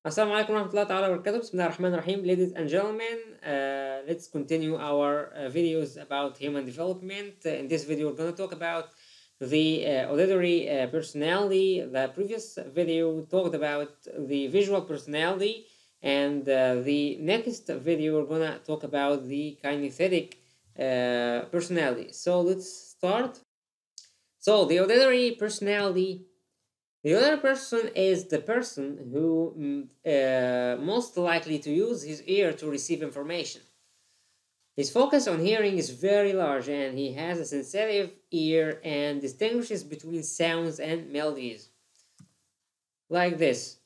Assalamu alaikum warahmatullahi ta'ala wabarakatuh. Bismillah ar-Rahman ar-Rahim. Ladies and gentlemen, let's continue our videos about human development. In this video, we're going to talk about the auditory personality. The previous video talked about the visual personality, and the next video, we're going to talk about the kinesthetic personality. So let's start. So the auditory personality. The other person is the person who most likely to use his ear to receive information. His focus on hearing is very large and he has a sensitive ear and distinguishes between sounds and melodies. Like this.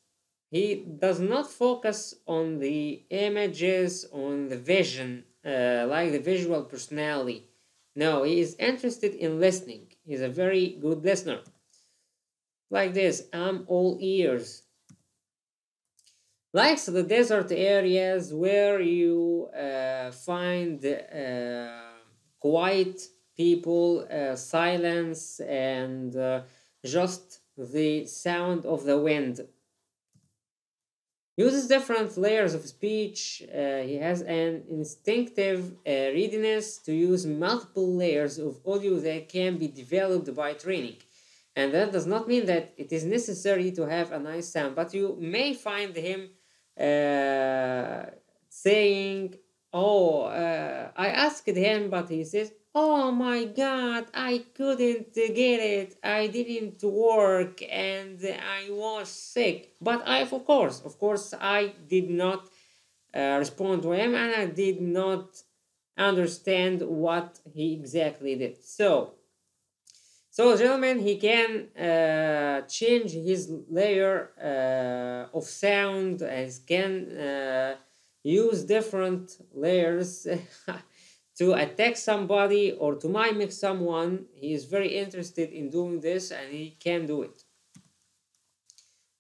He does not focus on the images, on the vision, like the visual personality. No, he is interested in listening. He's a very good listener. Like this, I'm all ears. Likes the desert areas where you find quiet people, silence, and just the sound of the wind. Uses different layers of speech. He has an instinctive readiness to use multiple layers of audio that can be developed by training. And that does not mean that it is necessary to have a nice sound, but you may find him saying, "Oh, I asked him, but he says, oh my God, I couldn't get it. I didn't work and I was sick." But of course, I did not respond to him and I did not understand what he exactly did. So, gentlemen, he can change his layer of sound, and can use different layers to attack somebody or to mimic someone. He is very interested in doing this and he can do it.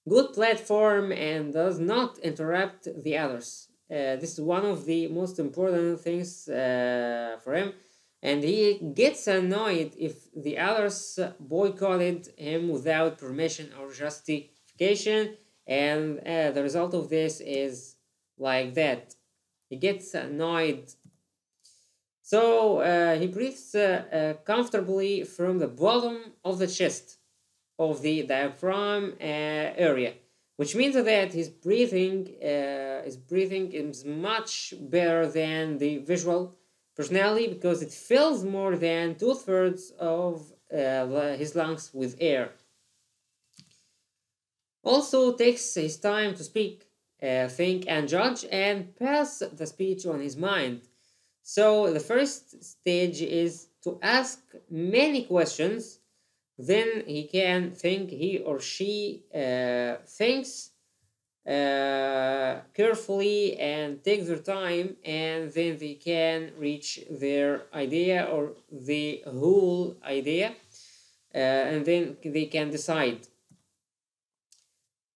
Good platform and does not interrupt the others. This is one of the most important things for him. And he gets annoyed if the others boycotted him without permission or justification, and the result of this is like that. He gets annoyed. So he breathes comfortably from the bottom of the chest of the diaphragm area, which means that his breathing is much better than the visual personality because it fills more than 2/3 of his lungs with air. Also takes his time to speak, think, and judge, and pass the speech on his mind. So the first stage is to ask many questions. Then he can think, he or she thinks carefully and take their time, and then they can reach their idea or the whole idea, and then they can decide.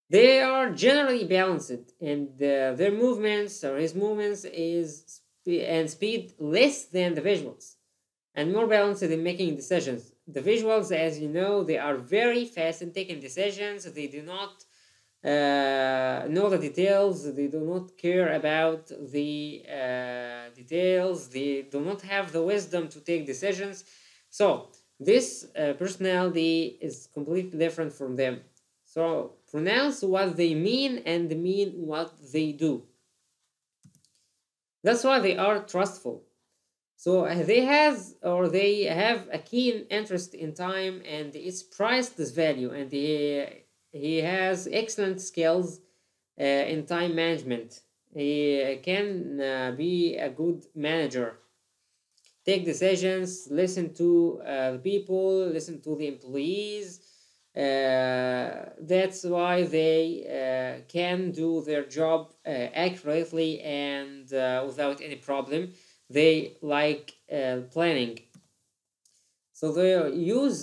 They are generally balanced, and their movements or his movements is and speed less than the visuals, and more balanced in making decisions. The visuals, as you know, they are very fast in taking decisions. They do not know the details. They do not care about the details. They do not have the wisdom to take decisions. So this personality is completely different from them. So pronounce what they mean and mean what they do. That's why they are trustful. So they have a keen interest in time and its priceless value, and he has excellent skills in time management. He can be a good manager, take decisions, listen to the people, listen to the employees. That's why they can do their job accurately and without any problem. They like planning. So they use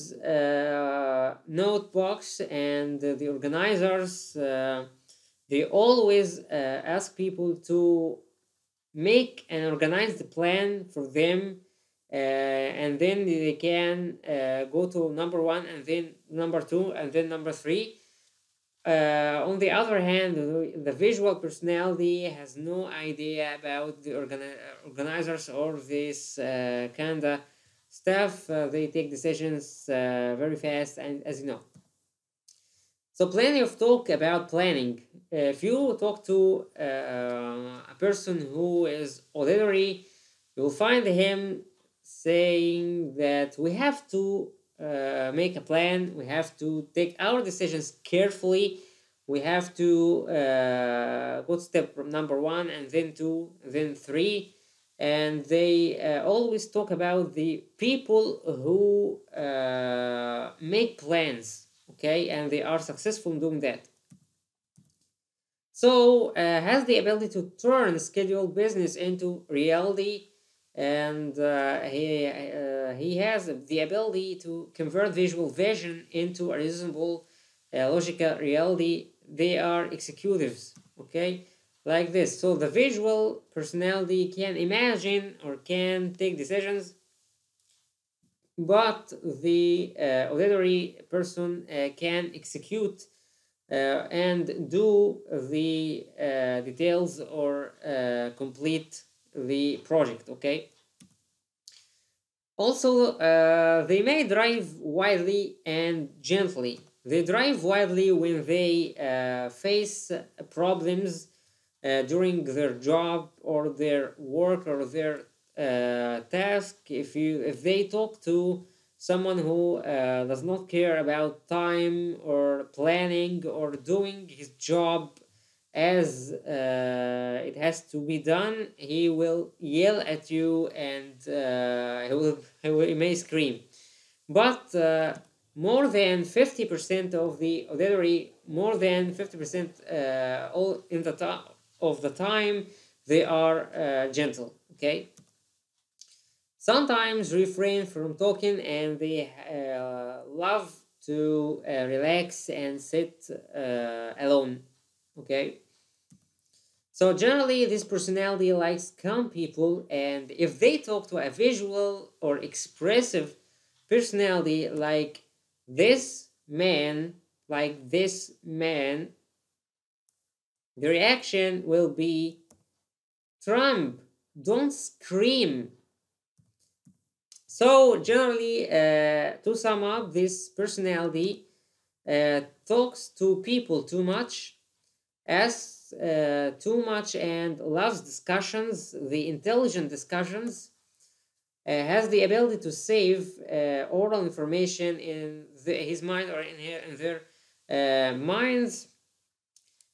notebooks, and the organizers they always ask people to make an organized plan for them, and then they can go to number one, and then number two, and then number three. On the other hand, the visual personality has no idea about the organizers or this kind of stuff. They take decisions very fast, and as you know. So plenty of talk about planning. If you talk to a person who is auditory, you'll find him saying that we have to make a plan. We have to take our decisions carefully. We have to go to step number one, and then two, then three. And they always talk about the people who make plans, okay, and they are successful in doing that. So has the ability to turn scheduled business into reality, and he has the ability to convert visual vision into a reasonable logical reality. They are executives, okay, like this. So the visual personality can imagine or can take decisions, but the auditory person can execute and do the details or complete the project, okay. Also, they may drive wildly and gently. They drive wildly when they face problems during their job or their work or their task. If they talk to someone who does not care about time or planning or doing his job as it has to be done, he will yell at you, and he may scream. But more than 50% of the auditory, more than 50% all in the of the time, they are gentle. Okay. Sometimes refrain from talking, and they love to relax and sit alone. Okay. So generally, this personality likes calm people, and if they talk to a visual or expressive personality this man, like this man, the reaction will be, Trump, don't scream. So generally, to sum up, this personality talks to people too much, asks too much, and loves discussions, the intelligent discussions, has the ability to save oral information in his mind or in their minds.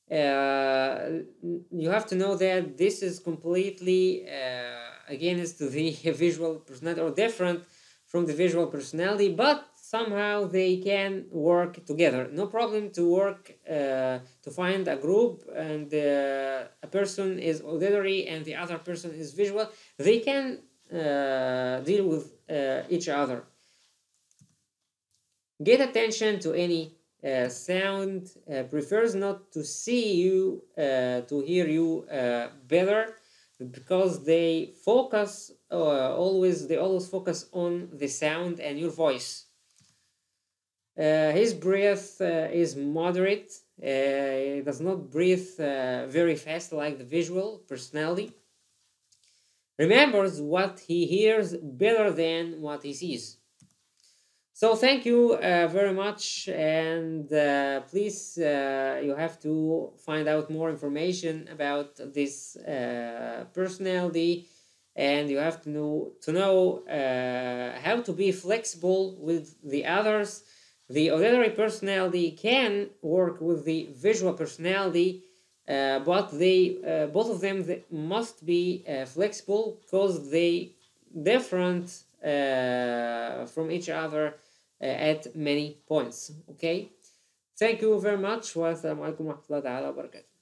You have to know that this is completely against the visual personality, or different from the visual personality, but somehow they can work together. No problem to work to find a group, and a person is auditory and the other person is visual. They can deal with each other. Get attention to any sound, prefers not to see you, to hear you better, because they focus they always focus on the sound and your voice. His breath is moderate. He does not breathe very fast like the visual personality. Remembers what he hears better than what he sees. So thank you very much, and please, you have to find out more information about this personality, and you have to know how to be flexible with the others. The auditory personality can work with the visual personality, but they both of them must be flexible, because they different from each other at many points. Okay, thank you very much. Wassalamu alaikum wa rahmatullahi wa barakatuh.